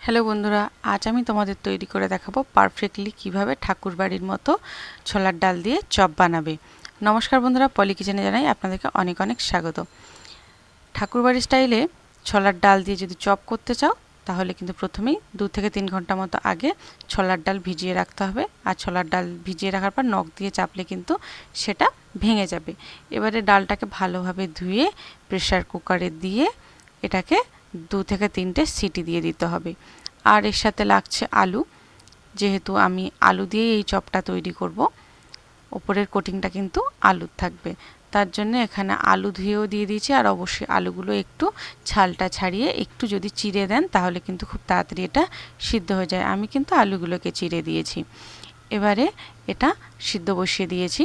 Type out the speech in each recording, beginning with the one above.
Hello বন্ধুরা, আজ আমি তোমাদের তৈরি করে দেখাবো পারফেক্টলি কিভাবে ঠাকুরবাড়ির মতো ছোলার ডাল দিয়ে চপ বানাবে। নমস্কার বন্ধুরা, পলি কিচেনে জানাই আপনাদেরকে অনেক অনেক স্বাগত। ঠাকুরবাড়ির স্টাইলে ছোলার ডাল দিয়ে যদি চপ করতে চাও তাহলে কিন্তু প্রথমেই 2 থেকে 3 ঘন্টা মতো আগে ছোলার ডাল ভিজিয়ে রাখতে হবে। আর ছোলার ডাল ভিজিয়ে রাখার পর নখ দিয়ে চাপলে কিন্তু সেটা ভেঙে যাবে। এবারে ডালটাকে ভালোভাবে ধুয়ে প্রেসার কুকারে দিয়ে এটাকে 2 থেকে 3টে সিটি দিয়ে দিতে হবে। আর এর সাথে লাগছে আলু, যেহেতু আমি আলু দিয়ে এই চপটা তৈরি করব, ওপরের কোটিংটা কিন্তু আলুর থাকবে, তার জন্য এখানে আলু ধুয়েও দিয়ে দিয়েছি। আর অবশ্যই আলুগুলো একটু ছালটা ছাড়িয়ে একটু যদি চিড়ে দেন তাহলে কিন্তু খুব তাড়াতাড়ি এটা সিদ্ধ হয়ে যায়। আমি কিন্তু আলুগুলোকে চিড়ে দিয়েছি। এবারে এটা সিদ্ধ বসিয়ে দিয়েছি।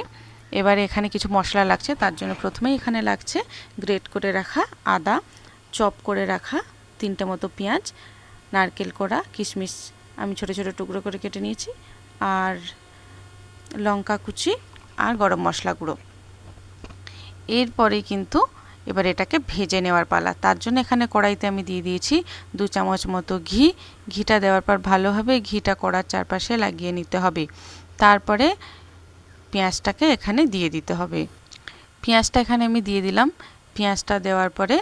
এবারে এখানে কিছু মশলা লাগছে, তার জন্য প্রথমেই এখানে লাগছে গ্রেট করে রাখা আদা, চপ করে রাখা 3টে মতো পেঁয়াজ, নারকেল কোড়া, কিশমিশ আমি ছোট ছোট টুকরো করে কেটে নিয়েছি, আর লঙ্কা কুচি আর গরম মশলা গুঁড়ো। এরপরে কিন্তু এবার এটাকে ভেজে নেওয়ার পালা। তার জন্য এখানে কড়াইতে আমি দিয়ে দিয়েছি 2 চামচ মতো ঘি। ঘিটা দেওয়ার পর ভালোভাবে ঘিটা কড়ার চারপাশে লাগিয়ে নিতে হবে। তারপরে পেঁয়াজটাকে এখানে দিয়ে দিতে হবে। পেঁয়াজটা এখানে আমি দিয়ে দিলাম। পেঁয়াজটা দেওয়ার পরে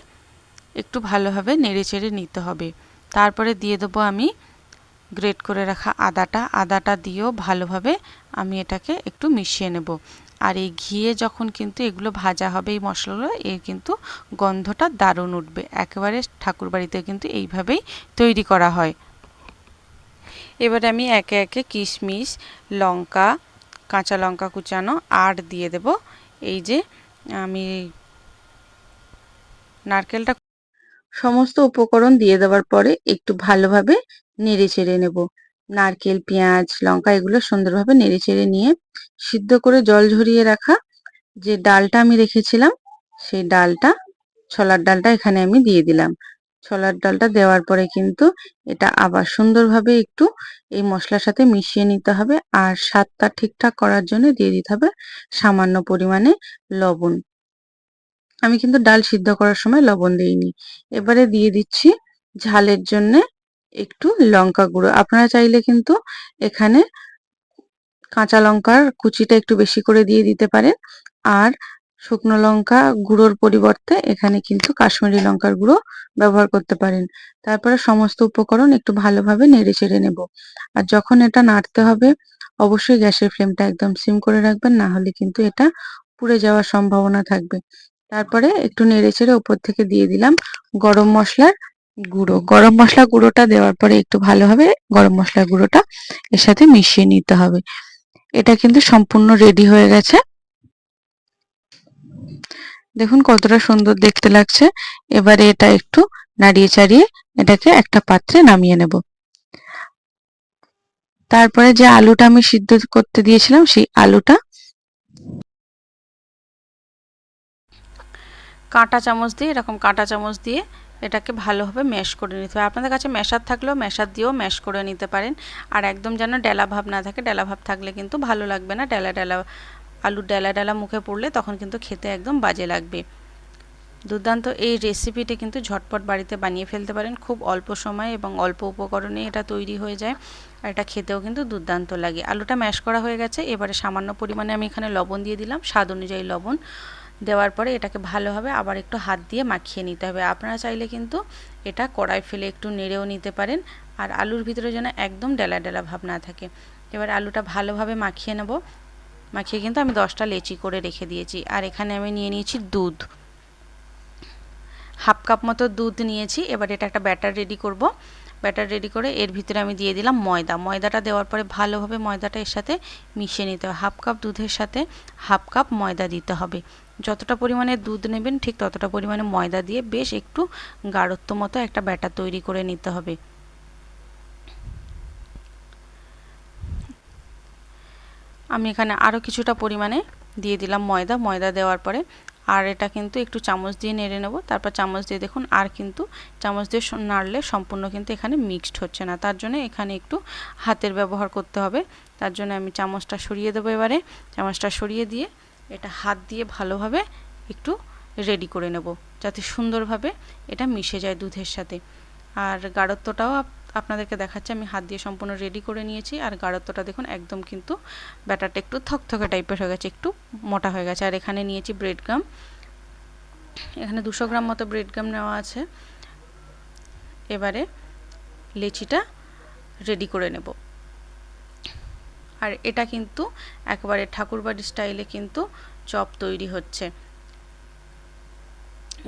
একটু ভালোভাবে নেড়েচেড়ে নিতে হবে। তারপরে দিয়ে দেবো আমি গ্রেট করে রাখা আদাটা দিয়েও ভালোভাবে আমি এটাকে একটু মিশিয়ে নেব। আর এই ঘিয়ে যখন কিন্তু এগুলো ভাজা হবে, এই মশলাগুলো, এর কিন্তু গন্ধটা দারুণ উঠবে। একেবারে ঠাকুরবাড়িতে কিন্তু এইভাবেই তৈরি করা হয়। এবারে আমি একে একে কিশমিশ, লঙ্কা, কাঁচা লঙ্কা কুচানো আর দিয়ে দেব এই যে আমি নারকেলটা। সমস্ত উপকরণ দিয়ে দেওয়ার পরে একটু ভালোভাবে নেড়ে চেড়ে নেব। নারকেল, পেঁয়াজ, লঙ্কা এগুলো সুন্দরভাবে নেড়ে চেড়ে নিয়ে সিদ্ধ করে জল ঝরিয়ে রাখা যে ডালটা আমি রেখেছিলাম, সেই ডালটা, ছোলার ডালটা এখানে আমি দিয়ে দিলাম। ছোলার ডালটা দেওয়ার পরে কিন্তু এটা আবার সুন্দরভাবে একটু এই মশলার সাথে মিশিয়ে নিতে হবে। আর স্বাদটা ঠিকঠাক করার জন্য দিয়ে দিতে হবে সামান্য পরিমাণে লবণ। আমি কিন্তু ডাল সিদ্ধ করার সময় লবণ দিইনি। এবারে দিয়ে দিচ্ছি ঝালের জন্য একটু লঙ্কা গুঁড়ো। আপনারা চাইলে কিন্তু এখানে কাঁচা লঙ্কার কুচিটা একটু বেশি করে দিয়ে দিতে পারেন। আর শুকনো লঙ্কা গুঁড়োর পরিবর্তে এখানে কিন্তু কাশ্মীরি লঙ্কার গুঁড়ো ব্যবহার করতে পারেন। তারপরে সমস্ত উপকরণ একটু ভালোভাবে নেড়ে চেড়ে নেব। আর যখন এটা নাড়তে হবে অবশ্যই গ্যাসের ফ্লেমটা একদম সিম করে রাখবেন, না হলে কিন্তু এটা পুড়ে যাওয়ার সম্ভাবনা থাকবে। তারপরে একটু নেড়ে চেড়ে উপর থেকে দিয়ে দিলাম গরম মশলার গুঁড়ো। গরম মশলা গুঁড়োটা দেওয়ার পরে একটু ভালোভাবে গরম মশলা গুঁড়োটা এর সাথে মিশিয়ে নিতে হবে। এটা কিন্তু সম্পূর্ণ রেডি হয়ে গেছে। দেখুন কতটা সুন্দর দেখতে লাগছে। এবারে এটা একটু নাড়িয়ে চাড়িয়ে এটাকে একটা পাত্রে নামিয়ে নেব। তারপরে যে আলুটা আমি সিদ্ধ করতে দিয়েছিলাম সেই আলুটা কাঁটা চামচ দিয়ে, এরকম কাঁটা চামচ দিয়ে এটাকে ভালোভাবে ম্যাশ করে নিতে হবে। আপনাদের কাছে ম্যাশার থাকলেও ম্যাশার দিয়েও ম্যাশ করে নিতে পারেন। আর একদম যেন ডেলা ভাব না থাকে, ডেলা ভাব থাকলে কিন্তু ভালো লাগবে না। ডেলা ডেলা আলুর ডেলা ডেলা মুখে পড়লে তখন কিন্তু খেতে একদম বাজে লাগবে। দুর্দান্ত এই রেসিপিটি কিন্তু ঝটপট বাড়িতে বানিয়ে ফেলতে পারেন। খুব অল্প সময় এবং অল্প উপকরণে এটা তৈরি হয়ে যায়। আর এটা খেতেও কিন্তু দুর্দান্ত লাগে। আলুটা ম্যাশ করা হয়ে গেছে। এবারে সামান্য পরিমাণে আমি এখানে লবণ দিয়ে দিলাম, স্বাদ অনুযায়ী লবণ দেওয়ার পরে এটাকে ভালোভাবে আবার একটু হাত দিয়ে মাখিয়ে নিতে হবে। আপনারা চাইলে কিন্তু এটা কড়াই ফেলে একটু নেড়েও নিতে পারেন। আর আলুর ভিতরে যেন একদম ডেলা ডেলা ভাব না থাকে। এবার আলুটা ভালোভাবে মাখিয়ে নেব। মাখিয়ে কিন্তু আমি 10টা লেচি করে রেখে দিয়েছি। আর এখানে আমি নিয়ে নিয়েছি দুধ, হাফ কাপ মতো দুধ নিয়েছি। এবার এটা একটা ব্যাটার রেডি করব। ব্যাটার রেডি করে এর ভিতরে আমি দিয়ে দিলাম ময়দা। ময়দাটা দেওয়ার পরে ভালোভাবে ময়দাটা এর সাথে মিশিয়ে নিতে হবে। হাফ কাপ দুধের সাথে হাফ কাপ ময়দা দিতে হবে। যতটা পরিমাণে দুধ নেবেন ঠিক ততটা পরিমাণে ময়দা দিয়ে বেশ একটু গাঢ়ত্ব মতো একটা ব্যাটার তৈরি করে নিতে হবে। আমি এখানে আরও কিছুটা পরিমাণে দিয়ে দিলাম ময়দা। ময়দা দেওয়ার পরে আর এটা কিন্তু একটু চামচ দিয়ে নেড়ে নেব। তারপর চামচ দিয়ে দেখুন, আর কিন্তু চামচ দিয়ে নাড়লে সম্পূর্ণ কিন্তু এখানে মিক্সড হচ্ছে না, তার জন্য এখানে একটু হাতের ব্যবহার করতে হবে। তার জন্য আমি চামচটা সরিয়ে দেবো। এবারে চামচটা সরিয়ে দিয়ে এটা হাত দিয়ে ভালোভাবে একটু রেডি করে নেব, যাতে সুন্দরভাবে এটা মিশে যায় দুধের সাথে। আর গাঢ়ত্বটাও আপনাদেরকে দেখাচ্ছি আমি হাত দিয়ে সম্পূর্ণ রেডি করে নিয়েছি। আর গাঢ়ত্বটা দেখুন একদম কিন্তু ব্যাটারটা একটু থকথকে টাইপের হয়ে গেছে, একটু মোটা হয়ে গেছে। আর এখানে নিয়েছি ব্রেড গাম, এখানে 200 গ্রাম মতো ব্রেড গাম নেওয়া আছে। এবারে লেচিটা রেডি করে নেব। আর এটা কিন্তু একেবারে ঠাকুরবাড়ির স্টাইলে কিন্তু চপ তৈরি হচ্ছে।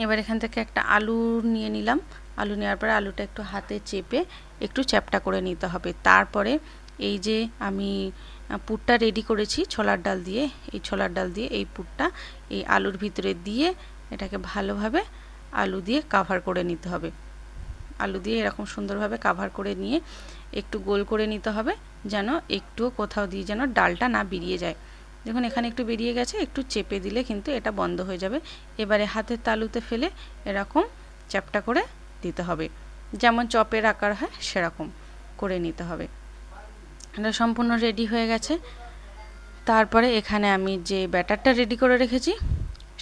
এবার এখান থেকে একটা আলু নিয়ে নিলাম। আলু নেওয়ার পরে আলুটা একটু হাতে চেপে একটু চ্যাপটা করে নিতে হবে। তারপরে এই যে আমি পুরটা রেডি করেছি ছোলার ডাল দিয়ে, এই ছোলার ডাল দিয়ে এই পুরটা এই আলুর ভিতরে দিয়ে এটাকে ভালোভাবে আলু দিয়ে কাভার করে নিতে হবে। আলু দিয়ে এরকম সুন্দরভাবে কাভার করে নিয়ে একটু গোল করে নিতে হবে, যেন একটুও কোথাও দিয়ে যেন ডালটা না বেরিয়ে যায়। দেখুন এখানে একটু বেরিয়ে গেছে, একটু চেপে দিলে কিন্তু এটা বন্ধ হয়ে যাবে। এবারে হাতের তালুতে ফেলে এরকম চ্যাপটা করে দিতে হবে, যেমন চপের আকার হয় সেরকম করে নিতে হবে। এটা সম্পূর্ণ রেডি হয়ে গেছে। তারপরে এখানে আমি যে ব্যাটারটা রেডি করে রেখেছি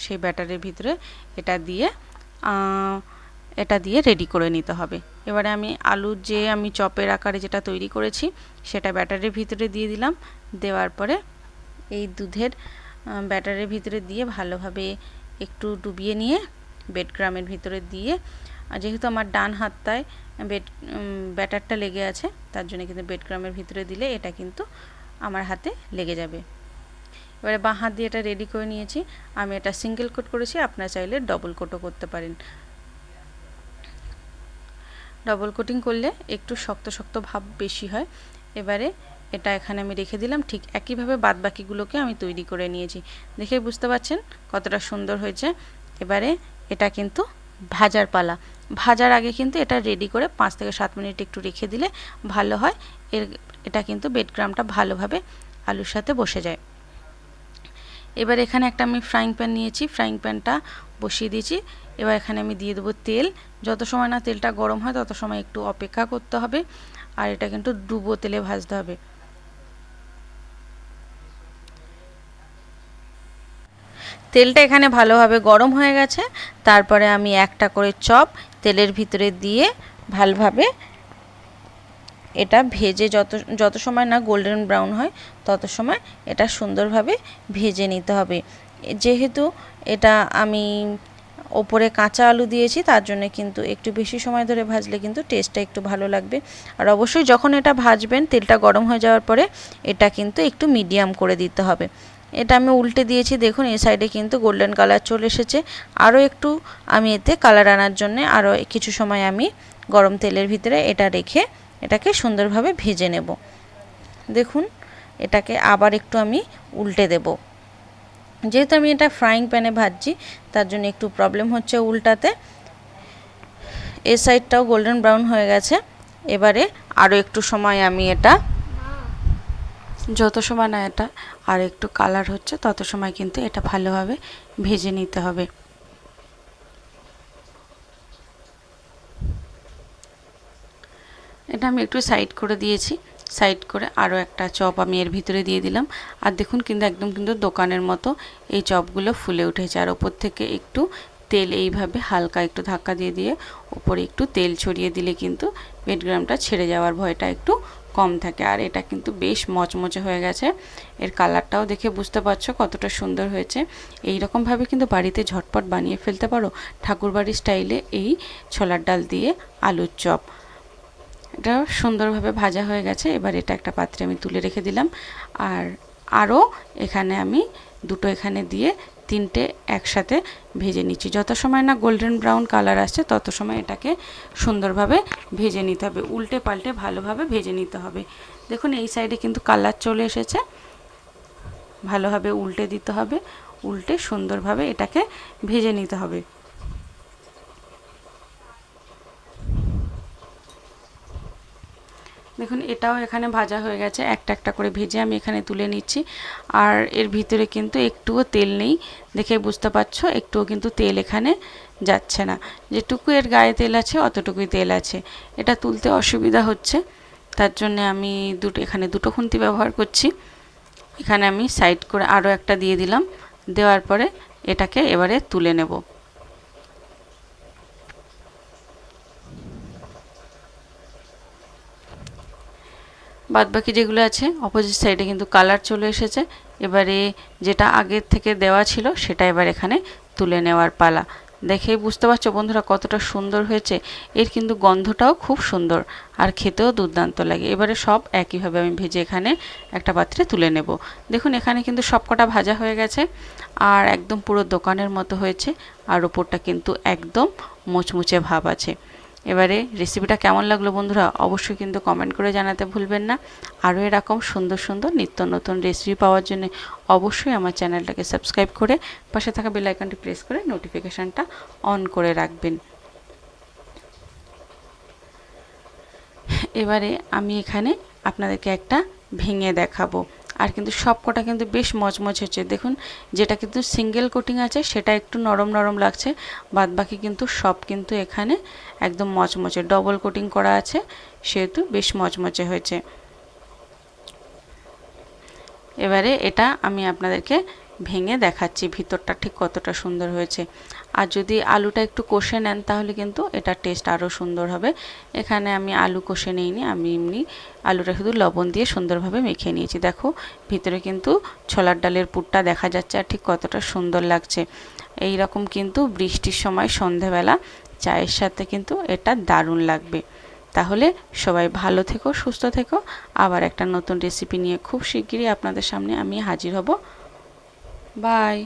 সেই ব্যাটারের ভিতরে এটা দিয়ে রেডি করে নিতে হবে। এবারে আমি আলুর যে আমি চপের আকারে যেটা তৈরি করেছি সেটা ব্যাটারের ভিতরে দিয়ে দিলাম। দেওয়ার পরে এই দুধের ব্যাটারের ভিতরে দিয়ে ভালোভাবে একটু ডুবিয়ে নিয়ে ব্রেডক্রামের ভিতরে দিয়ে, যেহেতু আমার ডান হাতটায় ব্যাটারটা লেগে আছে তার জন্য কিন্তু ব্রেডক্রামের ভিতরে দিলে এটা কিন্তু আমার হাতে লেগে যাবে। এবারে বাঁ হাত দিয়ে এটা রেডি করে নিয়েছি। আমি এটা সিঙ্গেল কোট করেছি, আপনারা চাইলে ডবল কোটও করতে পারেন। ডবল কোটিং করলে একটু শক্ত শক্ত ভাব বেশি হয়। এবারে এটা এখানে আমি রেখে দিলাম। ঠিক একইভাবে বাদ বাকিগুলোকে আমি তৈরি করে নিয়েছি। দেখেই বুঝতে পারছেন কতটা সুন্দর হয়েছে। এবারে এটা কিন্তু ভাজার পালা। ভাজার আগে কিন্তু এটা রেডি করে 5 থেকে 7 মিনিট একটু রেখে দিলে ভালো হয়। এটা কিন্তু ব্রেডক্রামটা ভালোভাবে আলুর সাথে বসে যায়। এবার এখানে একটা আমি ফ্রাইং প্যান নিয়েছি, ফ্রাইং প্যানটা বসিয়ে দিয়েছি। এবার এখানে আমি দিয়ে দেবো তেল। যত সময় না তেলটা গরম হয় তত সময় একটু অপেক্ষা করতে হবে। আর এটা কিন্তু ডুবো তেলে ভাজতে হবে। তেলটা এখানে ভালোভাবে গরম হয়ে গেছে। তারপরে আমি একটা করে চপ তেলের ভিতরে দিয়ে ভালোভাবে এটা ভেজে যত সময় না গোল্ডেন ব্রাউন হয় তত সময় এটা সুন্দরভাবে ভেজে নিতে হবে। যেহেতু এটা আমি ওপরে কাঁচা আলু দিয়েছি তার জন্য কিন্তু একটু বেশি সময় ধরে ভাজলে কিন্তু টেস্টটা একটু ভালো লাগবে। আর অবশ্যই যখন এটা ভাজবেন তেলটা গরম হয়ে যাওয়ার পরে এটা কিন্তু একটু মিডিয়াম করে দিতে হবে। এটা আমি উল্টে দিয়েছি, দেখুন এই সাইডে কিন্তু গোল্ডেন কালার চলে এসেছে। আরও একটু আমি এতে কালার আনার জন্য আরও কিছু সময় আমি গরম তেলের ভিতরে এটা রেখে এটাকে সুন্দরভাবে ভেজে নেব। দেখুন এটাকে আবার একটু আমি উল্টে দেব। যেহেতু আমি এটা ফ্রাইং প্যানে ভাজছি তার জন্য একটু প্রবলেম হচ্ছে উল্টাতে। এই সাইডটাও গোল্ডেন ব্রাউন হয়ে গেছে। এবারে আরও একটু সময় আমি এটা, যত সময় না এটা আর একটু কালার হচ্ছে তত সময় কিন্তু এটা ভালোভাবে ভেজে নিতে হবে। এটা আমি একটু সাইড করে দিয়েছি। সাইড করে আরও একটা চপ আমি এর ভিতরে দিয়ে দিলাম। আর দেখুন কিন্তু একদম কিন্তু দোকানের মতো এই চপগুলো ফুলে উঠেছে। আর ওপর থেকে একটু তেল এইভাবে হালকা একটু ধাক্কা দিয়ে দিয়ে ওপরে একটু তেল ছড়িয়ে দিলে কিন্তু ব্রেডক্রামটা ছেড়ে যাওয়ার ভয়টা একটু কম থাকে। আর এটা কিন্তু বেশ মচমচে হয়ে গেছে। এর কালারটাও দেখে বুঝতে পারছো কতটা সুন্দর হয়েছে। এই রকমভাবে কিন্তু বাড়িতে ঝটপট বানিয়ে ফেলতে পারো ঠাকুরবাড়ির স্টাইলে এই ছোলার ডাল দিয়ে আলুর চপ। এটা সুন্দরভাবে ভাজা হয়ে গেছে। এবার এটা একটা পাত্রে আমি তুলে রেখে দিলাম। আর আরও এখানে আমি দুটো এখানে দিয়ে 3টে একসাথে ভেজে নিচ্ছি। যত সময় না গোল্ডেন ব্রাউন কালার আসছে তত সময় এটাকে সুন্দরভাবে ভেজে নিতে হবে, উল্টে পাল্টে ভালোভাবে ভেজে নিতে হবে। দেখুন এই সাইডে কিন্তু কালার চলে এসেছে, ভালোভাবে উল্টে দিতে হবে, উল্টে সুন্দরভাবে এটাকে ভেজে নিতে হবে। দেখুন এটাও এখানে ভাজা হয়ে গেছে, একটা একটা করে ভেজে আমি এখানে তুলে নিচ্ছি। আর এর ভিতরে কিন্তু একটুও তেল নেই, দেখে বুঝতে পারছো একটুও কিন্তু তেল এখানে যাচ্ছে না। যেটুকু এর গায়ে তেল আছে অতটুকুই তেল আছে। এটা তুলতে অসুবিধা হচ্ছে, তার জন্য আমি এখানে দুটো খুন্তি ব্যবহার করছি। এখানে আমি সাইড করে আরও একটা দিয়ে দিলাম। দেওয়ার পরে এটাকে এবারে তুলে নেব। বাদবাকি যেগুলো আছে অপোজিট সাইডে কিন্তু কালার চলে এসেছে। এবারে যেটা আগের থেকে দেওয়া ছিল সেটা এবার এখানে তুলে নেওয়ার পালা। দেখেই বুঝতে পারছো বন্ধুরা কতটা সুন্দর হয়েছে। এর কিন্তু গন্ধটাও খুব সুন্দর আর খেতেও দুর্দান্ত লাগে। এবারে সব একইভাবে আমি ভেজে এখানে একটা পাত্রে তুলে নেব। দেখুন এখানে কিন্তু সবকটা ভাজা হয়ে গেছে আর একদম পুরো দোকানের মতো হয়েছে আর ওপরটা কিন্তু একদম মুচমুচে ভাব আছে। এবারে রেসিপিটা কেমন লাগলো বন্ধুরা অবশ্যই কিন্তু কমেন্ট করে জানাতে ভুলবেন না। আরও এরকম সুন্দর সুন্দর নিত্য নতুন রেসিপি পাওয়ার জন্য অবশ্যই আমার চ্যানেলটাকে সাবস্ক্রাইব করে পাশে থাকা বেল আইকনটি প্রেস করে নোটিফিকেশানটা অন করে রাখবেন। এবারে আমি এখানে আপনাদেরকে একটা ভেঙে দেখাবো। আর কিন্তু সব কটা কিন্তু বেশ মচমচ হচ্ছে। দেখুন যেটা কিন্তু সিঙ্গেল কোটিং আছে সেটা একটু নরম নরম লাগছে, বাদবাকি কিন্তু সব কিন্তু এখানে একদম মচমচে। ডবল কোটিং করা আছে সেহেতু বেশ মচমচে হয়েছে। এবারে এটা আমি আপনাদেরকে ভেঙে দেখাচ্ছি ভিতরটা ঠিক কতটা সুন্দর হয়েছে। আর যদি আলুটা একটু কষে নেন তাহলে কিন্তু এটা টেস্ট আরও সুন্দর হবে। এখানে আমি আলু কষে নিইনি, আমি এমনি আলুটা শুধু লবণ দিয়ে সুন্দরভাবে মেখে নিয়েছি। দেখো ভিতরে কিন্তু ছোলার ডালের পুরটা দেখা যাচ্ছে আর ঠিক কতটা সুন্দর লাগছে। এই রকম কিন্তু বৃষ্টির সময় সন্ধেবেলা চায়ের সাথে কিন্তু এটা দারুণ লাগবে। তাহলে সবাই ভালো থেকো, সুস্থ থেকো। আবার একটা নতুন রেসিপি নিয়ে খুব শিগগিরই আপনাদের সামনে আমি হাজির হব। বাই।